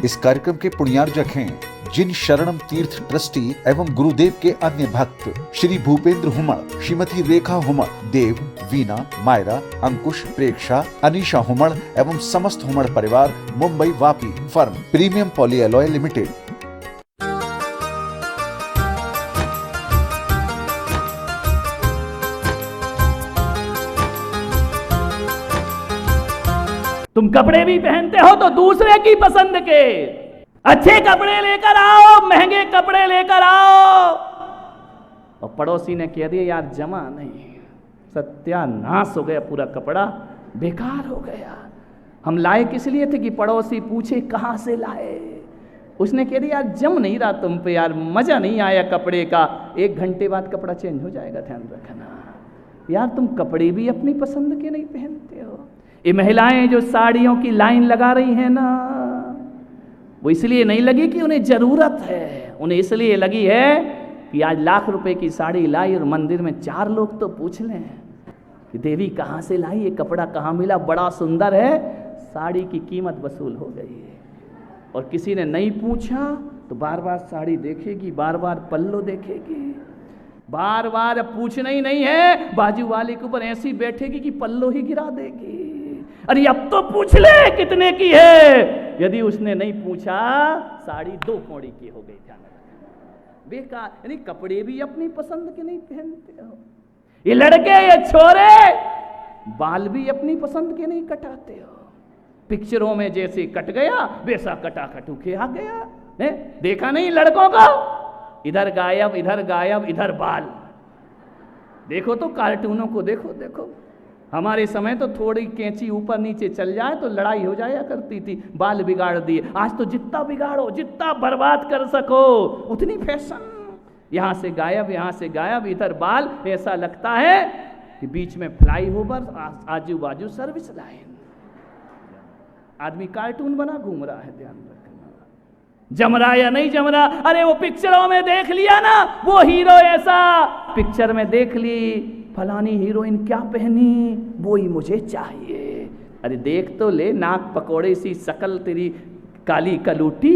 इस कार्यक्रम के पुण्यार्जक हैं जिन शरणम तीर्थ ट्रस्टी एवं गुरुदेव के अन्य भक्त श्री भूपेंद्र हुमड़, श्रीमती रेखा हुमड़, देव, वीना, मायरा, अंकुश, प्रेक्षा, अनीशा हुमड़ एवं समस्त हुमड़ परिवार, Mumbai Vapi, firm premium poly alloy limited. तुम कपड़े भी पहनते हो तो दूसरे की पसंद के। अच्छे कपड़े लेकर आओ, महंगे कपड़े लेकर आओ। और पड़ोसी ने कह दिया यार जमा नहीं, सत्यानाश हो गया, पूरा कपड़ा बेकार हो गया। हम लाए किस लिए थे कि पड़ोसी पूछे कहाँ से लाए। उसने कह दिया यार जम नहीं रहा तुम पे, यार मजा नहीं आया कपड़े का। 1 घंटे बाद कपड़ा चेंज हो जाएगा, ध्यान रखना। यार तुम कपड़े भी अपनी पसंद के नहीं पहनते हो। ये महिलाएं जो साड़ियों की लाइन लगा रही हैं ना, वो इसलिए नहीं लगी कि उन्हें जरूरत है, उन्हें इसलिए लगी है कि आज लाख रुपए की साड़ी लाई और मंदिर में 4 लोग तो पूछ लें कि देवी कहाँ से लाई, ये कपड़ा कहाँ मिला, बड़ा सुंदर है। साड़ी की कीमत वसूल हो गई है। और किसी ने नहीं पूछा तो बार बार साड़ी देखेगी, बार बार पल्लो देखेगी, बार बार पूछना ही नहीं है, बाजू वाले के ऊपर ऐसी बैठेगी कि पल्लो ही गिरा देगी। अरे अब तो पूछ ले कितने की है। यदि उसने नहीं पूछा, साड़ी 2 कौड़ी की हो गई। ध्यान रखना, बेकार। यानी कपड़े भी अपनी पसंद के नहीं पहनते हो। ये लड़के, ये छोरे बाल भी अपनी पसंद के नहीं कटाते हो। पिक्चरों में जैसे कट गया वैसा कटा कटू के आ गया है। देखा नहीं लड़कों को, इधर गायब, इधर गायब, इधर बाल। देखो तो कार्टूनों को देखो, देखो हमारे समय तो थोड़ी कैंची ऊपर नीचे चल जाए तो लड़ाई हो जाया करती थी, बाल बिगाड़ दिए। आज तो जितना बिगाड़ो, जितना बर्बाद कर सको उतनी फैशन। यहाँ से गायब, यहाँ से गायब, इधर बाल। ऐसा लगता है कि बीच में फ्लाईओवर, आजू बाजू सर्विस लाइन। आदमी कार्टून बना घूम रहा है। ध्यान रखना, जम रहा या नहीं जम रहा। अरे वो पिक्चरों में देख लिया ना, वो हीरो ऐसा, पिक्चर में देख ली फलानी हीरोइन क्या पहनी, वो ही मुझे चाहिए। अरे देख तो ले, नाक पकोड़े सी शकल तेरी, काली कलूटी,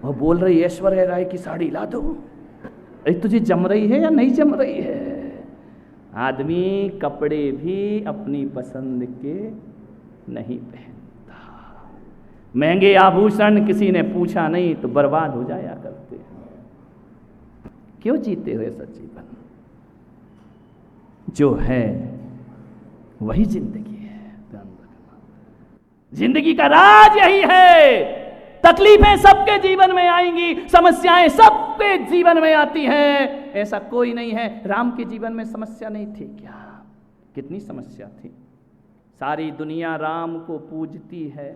और बोल रही ऐश्वर्या राय की साड़ी ला दो। अरे तुझे जम रही है या नहीं जम रही है। आदमी कपड़े भी अपनी पसंद के नहीं पहनता। महंगे आभूषण किसी ने पूछा नहीं तो बर्बाद हो जाया करते हैं। क्यों जीते हुए ऐसा जीवन? जो है वही जिंदगी है। ध्यान रखना, जिंदगी का राज यही है। तकलीफें सबके जीवन में आएंगी, समस्याएं सबके जीवन में आती हैं। ऐसा कोई नहीं है। राम के जीवन में समस्या नहीं थी क्या? कितनी समस्या थी। सारी दुनिया राम को पूजती है,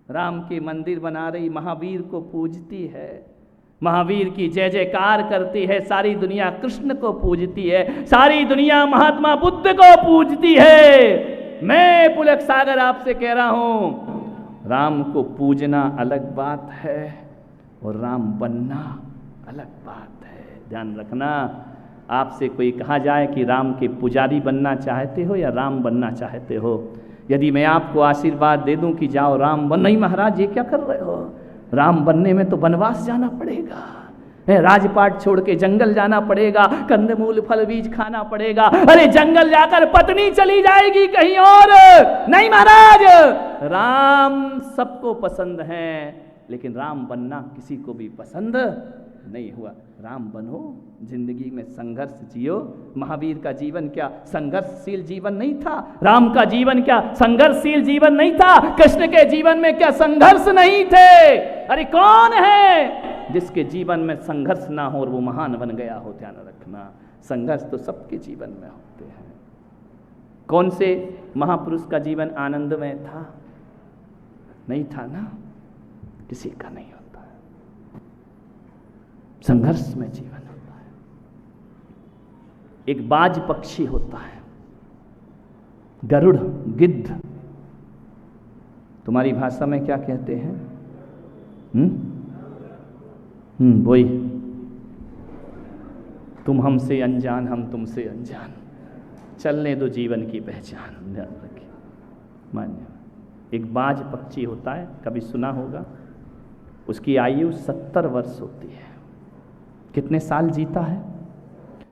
राम के मंदिर बना रही, महावीर को पूजती है, महावीर की जय जयकार करती है। सारी दुनिया कृष्ण को पूजती है, सारी दुनिया महात्मा बुद्ध को पूजती है। मैं पुलक सागर आपसे कह रहा हूं, राम को पूजना अलग बात है और राम बनना अलग बात है। ध्यान रखना, आपसे कोई कहा जाए कि राम के पुजारी बनना चाहते हो या राम बनना चाहते हो, यदि मैं आपको आशीर्वाद दे दूं कि जाओ राम बन, नहीं महाराज ये क्या कर रहे हो, राम बनने में तो वनवास जाना पड़ेगा, राजपाट छोड़ के जंगल जाना पड़ेगा, कंदमूल फल बीज खाना पड़ेगा। अरे जंगल जाकर पत्नी चली जाएगी कहीं और। नहीं महाराज, राम सबको पसंद है, लेकिन राम बनना किसी को भी पसंद नहीं हुआ। राम बनो, जिंदगी में संघर्ष जियो। महावीर का जीवन क्या संघर्षशील जीवन नहीं था? राम का जीवन क्या संघर्षशील जीवन नहीं था? कृष्ण के जीवन में क्या संघर्ष नहीं थे? अरे कौन है जिसके जीवन में संघर्ष ना हो और वो महान बन गया हो? ध्यान रखना, संघर्ष तो सबके जीवन में होते हैं। कौन से महापुरुष का जीवन आनंदमय था? नहीं था ना, किसी का नहीं होता। संघर्ष में जीवन होता है। एक बाज पक्षी होता है, गरुड़, गिद्ध, तुम्हारी भाषा में क्या कहते हैं? वही, तुम हमसे अनजान, हम तुमसे अनजान, चलने दो जीवन की पहचान। ध्यान रखिए, मान्य। एक बाज पक्षी होता है, कभी सुना होगा? उसकी आयु 70 वर्ष होती है। कितने साल जीता है?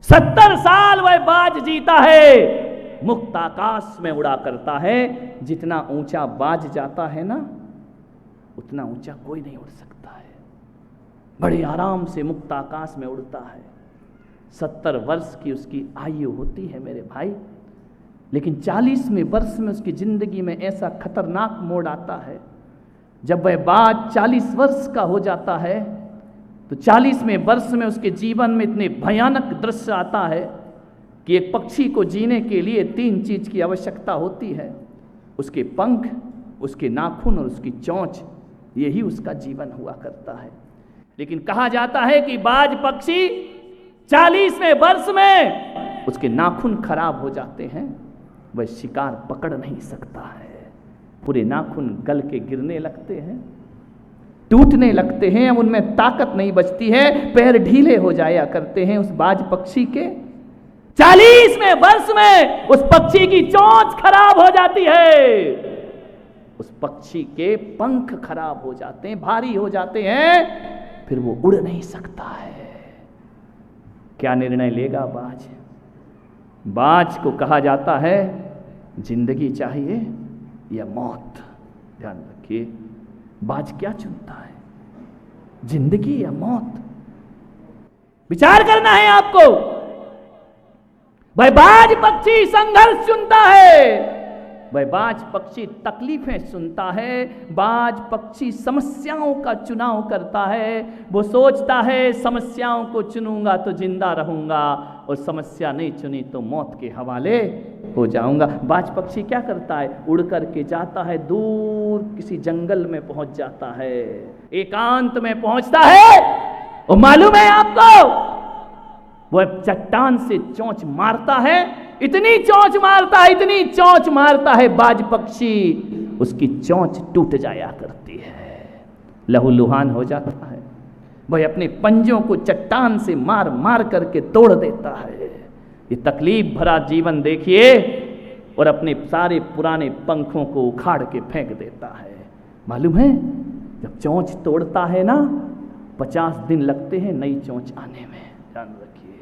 70 साल वह बाज जीता है। मुक्त आकाश में उड़ा करता है। जितना ऊंचा बाज जाता है ना, उतना ऊंचा कोई नहीं उड़ सकता है। बड़े आराम से मुक्त आकाश में उड़ता है। 70 वर्ष की उसकी आयु होती है मेरे भाई। लेकिन 40वें वर्ष में उसकी जिंदगी में ऐसा खतरनाक मोड़ आता है। जब वह बाज 40 वर्ष का हो जाता है तो 40वें वर्ष में उसके जीवन में इतने भयानक दृश्य आता है कि एक पक्षी को जीने के लिए 3 चीज की आवश्यकता होती है। उसके पंख, उसके नाखून और उसकी चोंच। यही उसका जीवन हुआ करता है। लेकिन कहा जाता है कि बाज पक्षी 40वें वर्ष में उसके नाखून खराब हो जाते हैं। वह शिकार पकड़ नहीं सकता है। पूरे नाखून गल के गिरने लगते हैं, टूटने लगते हैं। अब उनमें ताकत नहीं बचती है। पैर ढीले हो जाया करते हैं उस बाज पक्षी के। 40वें वर्ष में उस पक्षी की चोंच खराब हो जाती है। उस पक्षी के पंख खराब हो जाते हैं, भारी हो जाते हैं। फिर वो उड़ नहीं सकता है। क्या निर्णय लेगा बाज? बाज को कहा जाता है जिंदगी चाहिए या मौत। ध्यान रखिए, बाज क्या चुनता है, जिंदगी या मौत? विचार करना है आपको। भाई बाज पक्षी संघर्ष चुनता है। वह बाज पक्षी तकलीफें सुनता है। बाज पक्षी समस्याओं का चुनाव करता है। वो सोचता है समस्याओं को चुनूंगा तो जिंदा रहूंगा, और समस्या नहीं चुनी तो मौत के हवाले हो जाऊंगा। बाज पक्षी क्या करता है? उड़ करके जाता है, दूर किसी जंगल में पहुंच जाता है, एकांत में पहुंचता है। और मालूम है आपको, वह चट्टान से चोंच मारता है। इतनी चोंच मारता है, इतनी चोंच मारता है बाज पक्षी, उसकी चोंच टूट जाया करती है, लहूलुहान हो जाता है। वह अपने पंजों को चट्टान से मार मार करके तोड़ देता है। ये तकलीफ भरा जीवन देखिए, और अपने सारे पुराने पंखों को उखाड़ के फेंक देता है। मालूम है, जब चोंच तोड़ता है ना, 50 दिन लगते हैं नई चोंच आने में। ध्यान रखिए,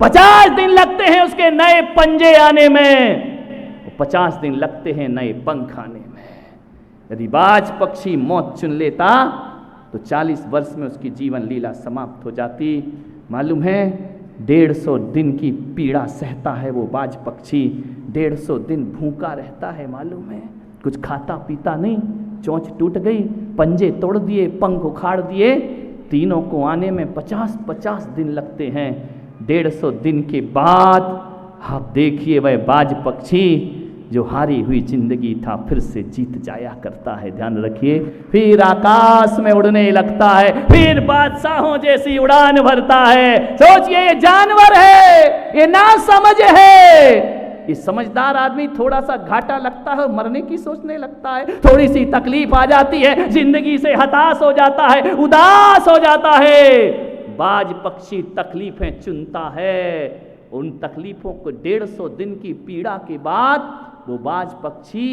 50 दिन लगते हैं उसके नए पंजे आने में, 50 दिन लगते हैं नए पंख आने में। यदि बाज पक्षी मौत चुन लेता तो 40 वर्ष में उसकी जीवन लीला समाप्त हो जाती। मालूम है, 150 दिन की पीड़ा सहता है वो बाज पक्षी। 150 दिन भूखा रहता है। मालूम है, कुछ खाता पीता नहीं। चोंच टूट गई, पंजे तोड़ दिए, पंख उखाड़ दिए, तीनों को आने में 50 दिन लगते हैं। 150 दिन के बाद आप देखिए, वह बाज पक्षी जो हारी हुई जिंदगी था फिर से जीत जाया करता है। ध्यान रखिए, फिर आकाश में उड़ने लगता है, फिर बादशाहों जैसी उड़ान भरता है। सोचिए, ये जानवर है, ये ना समझ है। ये समझदार आदमी थोड़ा सा घाटा लगता है, मरने की सोचने लगता है। थोड़ी सी तकलीफ आ जाती है, जिंदगी से हताश हो जाता है, उदास हो जाता है। बाज पक्षी तकलीफें चुनता है। उन तकलीफों को 150 दिन की पीड़ा के बाद वो बाज पक्षी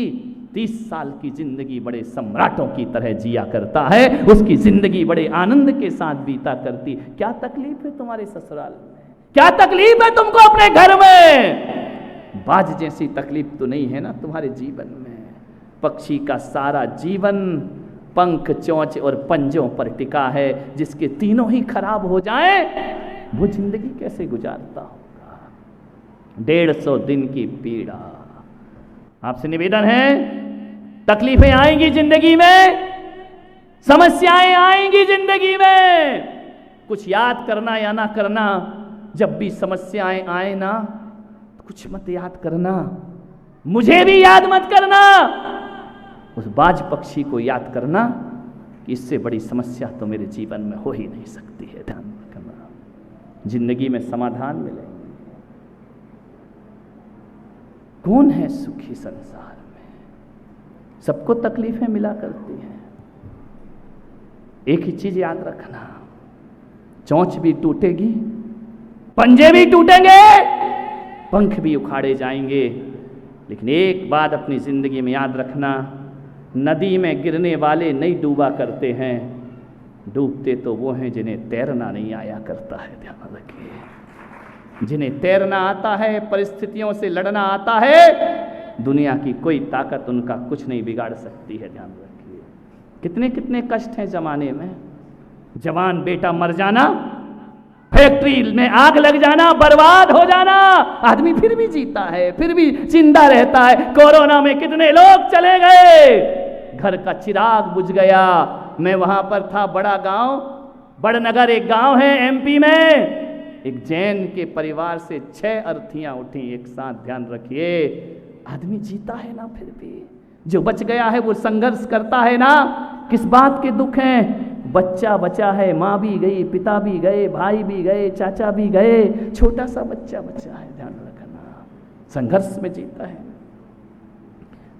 30 साल की जिंदगी बड़े सम्राटों की तरह जिया करता है। उसकी जिंदगी बड़े आनंद के साथ बीता करती। क्या तकलीफ है तुम्हारे ससुराल में? क्या तकलीफ है तुमको अपने घर में? बाज जैसी तकलीफ तो नहीं है ना तुम्हारे जीवन में। पक्षी का सारा जीवन पंख, चोंच और पंजों पर टिका है। जिसके तीनों ही खराब हो जाएं, वो जिंदगी कैसे गुजारता होगा? 150 दिन की पीड़ा। आपसे निवेदन है, तकलीफें आएंगी जिंदगी में, समस्याएं आएंगी जिंदगी में। कुछ याद करना या ना करना, जब भी समस्याएं आए ना, कुछ मत याद करना, मुझे भी याद मत करना, उस बाज पक्षी को याद करना कि इससे बड़ी समस्या तो मेरे जीवन में हो ही नहीं सकती है। ध्यान रखना, जिंदगी में समाधान मिलेंगे। कौन है सुखी संसार में? सबको तकलीफें मिला करती हैं। एक ही चीज याद रखना, चोंच भी टूटेगी, पंजे भी टूटेंगे, पंख भी उखाड़े जाएंगे, लेकिन एक बात अपनी जिंदगी में याद रखना, नदी में गिरने वाले नहीं डूबा करते हैं, डूबते तो वो हैं जिन्हें तैरना नहीं आया करता है। ध्यान रखिए, जिन्हें तैरना आता है, परिस्थितियों से लड़ना आता है, दुनिया की कोई ताकत उनका कुछ नहीं बिगाड़ सकती है। ध्यान रखिए, कितने कितने कष्ट हैं जमाने में। जवान बेटा मर जाना, फैक्ट्री में आग लग जाना, बर्बाद हो जाना, आदमी फिर भी जीता है, फिर भी जिंदा रहता है। कोरोना में कितने लोग चले गए, घर का चिराग बुझ गया। मैं वहां पर था, बड़ा गांव, बड़नगर एक गांव है एमपी में, एक जैन के परिवार से 6 अर्थियां उठी एक साथ। ध्यान रखिए, आदमी जीता है ना, फिर भी जो बच गया है वो संघर्ष करता है ना। किस बात के दुख हैं, बच्चा बचा है, माँ भी गई, पिता भी गए, भाई भी गए, चाचा भी गए, छोटा सा बच्चा बचा है। ध्यान रखना, संघर्ष में जीता है।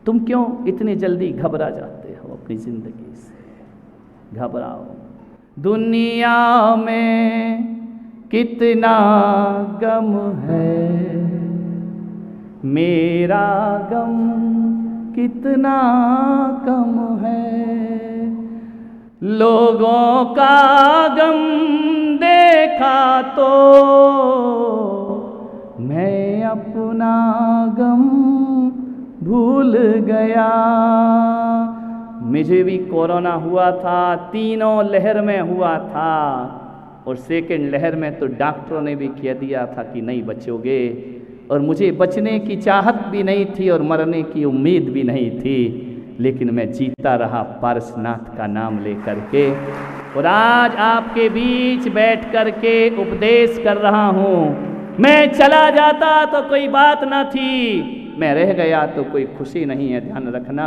तुम क्यों इतनी जल्दी घबरा जाते हो अपनी जिंदगी से? घबराओ, दुनिया में कितना गम है, मेरा गम कितना कम है। लोगों का गम देखा तो मैं अपना गम भूल गया। मुझे भी कोरोना हुआ था, तीनों लहर में हुआ था, और सेकेंड लहर में तो डॉक्टरों ने भी कह दिया था कि नहीं बचोगे, और मुझे बचने की चाहत भी नहीं थी और मरने की उम्मीद भी नहीं थी, लेकिन मैं जीता रहा पारसनाथ का नाम लेकर के, और आज आपके बीच बैठ कर के उपदेश कर रहा हूँ। मैं चला जाता तो कोई बात ना थी, मैं रह गया तो कोई खुशी नहीं है। ध्यान रखना,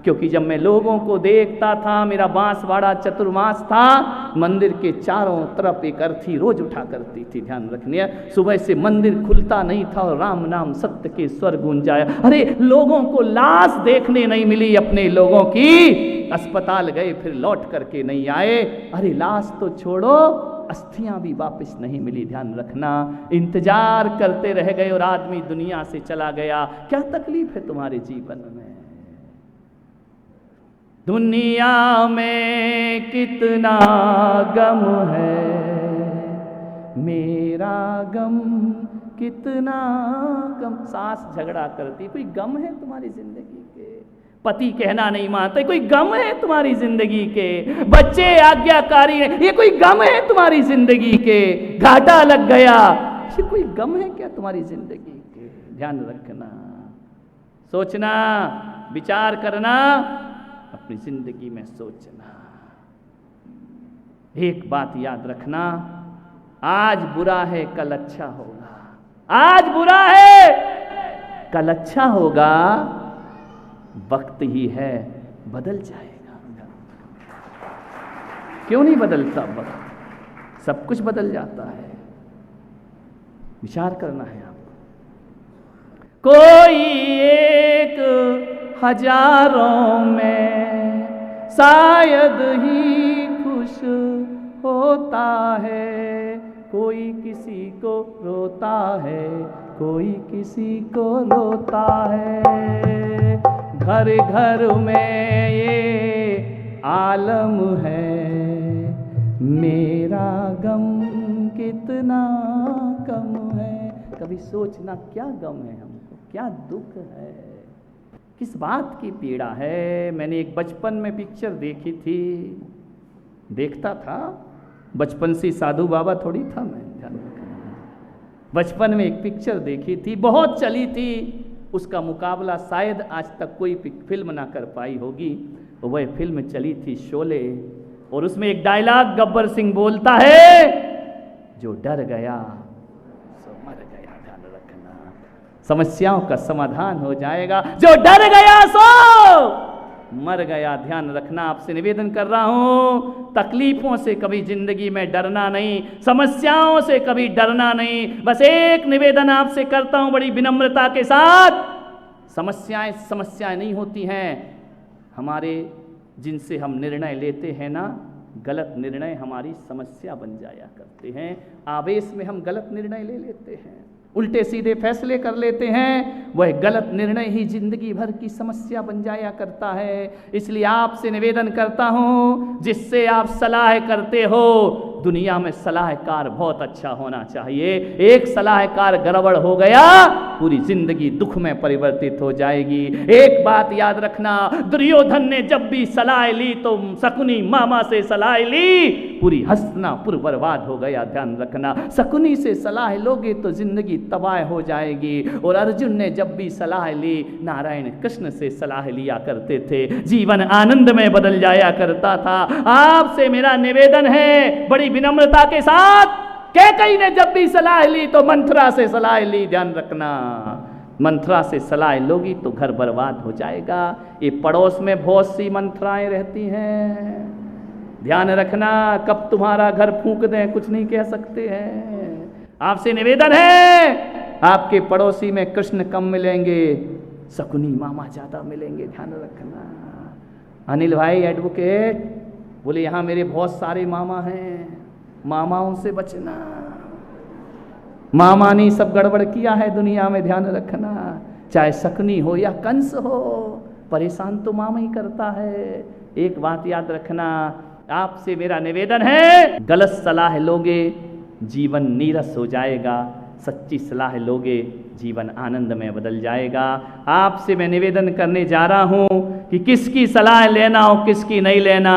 क्योंकि जब मैं लोगों को देखता था, मेरा बांसवाड़ा चतुर्मास था, मंदिर के चारों तरफ एक अर्थी रोज उठा करती थी। ध्यान रखने, सुबह से मंदिर खुलता नहीं था और राम नाम सत्य के स्वर गूंजाया। अरे लोगों को लाश देखने नहीं मिली अपने लोगों की, अस्पताल गए फिर लौट करके नहीं आए। अरे लाश तो छोड़ो, अस्थियां भी वापस नहीं मिली। ध्यान रखना, इंतजार करते रह गए और आदमी दुनिया से चला गया। क्या तकलीफ है तुम्हारे जीवन में? दुनिया में कितना गम है, मेरा गम कितना कम। सास झगड़ा करती, कोई गम है तुम्हारी जिंदगी के? पति कहना नहीं मानते, कोई गम है तुम्हारी जिंदगी के? बच्चे आज्ञाकारी हैं, ये कोई गम है तुम्हारी जिंदगी के? घाटा लग गया, ये कोई गम है क्या तुम्हारी जिंदगी के? ध्यान रखना, सोचना, विचार करना, अपनी जिंदगी में सोचना। एक बात याद रखना, आज बुरा है कल अच्छा होगा। आज बुरा है कल अच्छा होगा, वक्त ही है बदल जाएगा। क्यों नहीं बदलता वक्त? सब कुछ बदल जाता है। विचार करना है आपको। कोई एक हजारों में शायद ही खुश होता है, कोई किसी को रोता है, कोई किसी को रोता है। घर घर में ये आलम है, मेरा गम कितना कम है। कभी सोचना, क्या गम है हमको, क्या दुख है, किस बात की पीड़ा है। मैंने एक बचपन में पिक्चर देखी थी, देखता था, बचपन से साधु बाबा थोड़ी था मैं, ध्यान रखना। बचपन में एक पिक्चर देखी थी, बहुत चली थी, उसका मुकाबला शायद आज तक कोई फिल्म ना कर पाई होगी। वह फिल्म चली थी शोले, और उसमें एक डायलॉग गब्बर सिंह बोलता है, जो डर गया सो मर गया। ध्यान रखना, समस्याओं का समाधान हो जाएगा, जो डर गया सो मर गया। ध्यान रखना, आपसे निवेदन कर रहा हूं, तकलीफों से कभी जिंदगी में डरना नहीं, समस्याओं से कभी डरना नहीं। बस एक निवेदन आपसे करता हूं बड़ी विनम्रता के साथ, समस्याएं नहीं होती हैं हमारे, जिनसे हम निर्णय लेते हैं ना, गलत निर्णय हमारी समस्या बन जाया करते हैं। आवेश में हम गलत निर्णय ले लेते हैं। उल्टे सीधे फैसले कर लेते हैं, वह गलत निर्णय ही जिंदगी भर की समस्या बन जाया करता है। इसलिए आपसे निवेदन करता हूं, जिससे आप सलाह करते हो, दुनिया में सलाहकार बहुत अच्छा होना चाहिए। एक सलाहकार गड़बड़ हो गया, पूरी जिंदगी दुख में परिवर्तित हो जाएगी। एक बात याद रखना, दुर्योधन ने जब भी सलाह ली तो शकुनी मामा से सलाह ली, पूरी हस्तिनापुर बर्बाद हो गया। ध्यान रखना, शकुनी से सलाह लोगे तो जिंदगी तबाह हो जाएगी। और अर्जुन ने जब भी सलाह ली, नारायण कृष्ण से सलाह लिया करते थे, जीवन आनंद में बदल जाया करता था। आपसे मेरा निवेदन है, बड़ी विनम्रता के साथ, कैकेयी ने जब भी सलाह ली तो मंथरा से सलाह ली। ध्यान रखना, मंथरा से सलाह लोगी तो घर बर्बाद हो जाएगा। ये पड़ोस में बहुत सी मंथराएं रहती हैं, ध्यान रखना, कब तुम्हारा घर फूंक दें कुछ नहीं कह सकते हैं। आपसे निवेदन है, आपके पड़ोसी में कृष्ण कम मिलेंगे, शकुनी मामा ज्यादा मिलेंगे। ध्यान रखना। अनिल भाई एडवोकेट बोले, यहाँ मेरे बहुत सारे मामा हैं, मामाओं से बचना। मामा ने सब गड़बड़ किया है दुनिया में। ध्यान रखना, चाहे शकुनी हो या कंस हो, परेशान तो मामा ही करता है। एक बात याद रखना, आपसे मेरा निवेदन है, गलत सलाह लोगे जीवन नीरस हो जाएगा, सच्ची सलाह लोगे जीवन आनंद में बदल जाएगा। आपसे मैं निवेदन करने जा रहा हूं कि किसकी सलाह लेना हो किसकी नहीं लेना।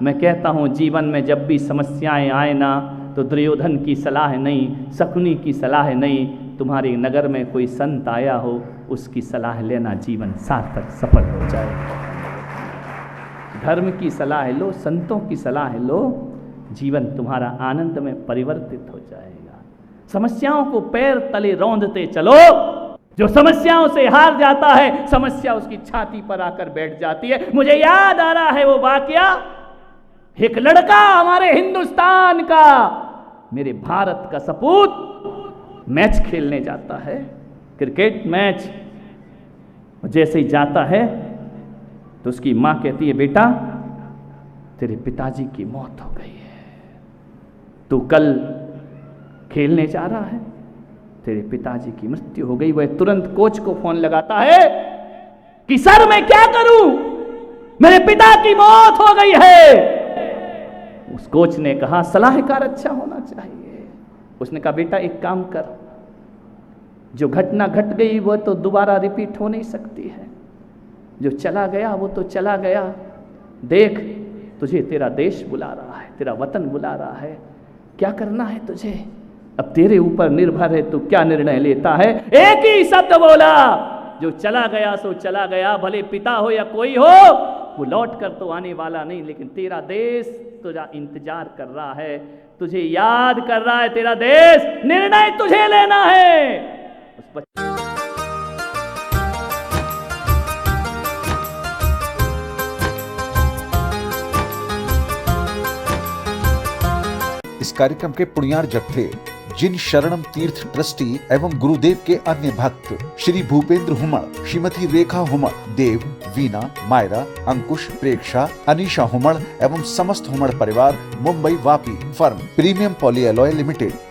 मैं कहता हूं, जीवन में जब भी समस्याएं आए ना, तो दुर्योधन की सलाह नहीं, शकुनी की सलाह नहीं, तुम्हारे नगर में कोई संत आया हो उसकी सलाह लेना, जीवन सार्थक सफल हो जाएगा। धर्म की सलाह लो, संतों की सलाह लो, जीवन तुम्हारा आनंद में परिवर्तित हो जाएगा। समस्याओं को पैर तले रौंदते चलो। जो समस्याओं से हार जाता है, समस्या उसकी छाती पर आकर बैठ जाती है। मुझे याद आ रहा है वो वाकया, एक लड़का हमारे हिंदुस्तान का, मेरे भारत का सपूत मैच खेलने जाता है, क्रिकेट मैच। जैसे ही जाता है तो उसकी मां कहती है, बेटा तेरे पिताजी की मौत हो गई है, तू कल खेलने जा रहा है, तेरे पिताजी की मृत्यु हो गई। वह तुरंत कोच को फोन लगाता है कि सर मैं क्या करूं, मेरे पिता की मौत हो गई है। उस कोच ने कहा, सलाहकार अच्छा होना चाहिए। उसने कहा, बेटा एक काम कर, जो घटना घट गई वो तो दोबारा रिपीट हो नहीं सकती है, जो चला गया वो तो चला गया। देख, तुझे तेरा देश बुला रहा है, तेरा वतन बुला रहा है, क्या करना है तुझे, अब तेरे ऊपर निर्भर है, तू क्या निर्णय लेता है। एक ही शब्द बोला, जो चला गया सो चला गया, भले पिता हो या कोई हो, वो लौट कर तो आने वाला नहीं, लेकिन तेरा देश तुझा इंतजार कर रहा है, तुझे याद कर रहा है तेरा देश, निर्णय तुझे लेना है। उस इस कार्यक्रम के पुण्यार जत्थे जिन शरणम तीर्थ ट्रस्टी एवं गुरुदेव के अन्य भक्त श्री भूपेंद्र हुमड़, श्रीमती रेखा हुमड़, देव, वीना, मायरा, अंकुश, प्रेक्षा, अनीशा हुमड़ एवं समस्त हुमड़ परिवार, Mumbai Vapi firm premium poly alloy limited.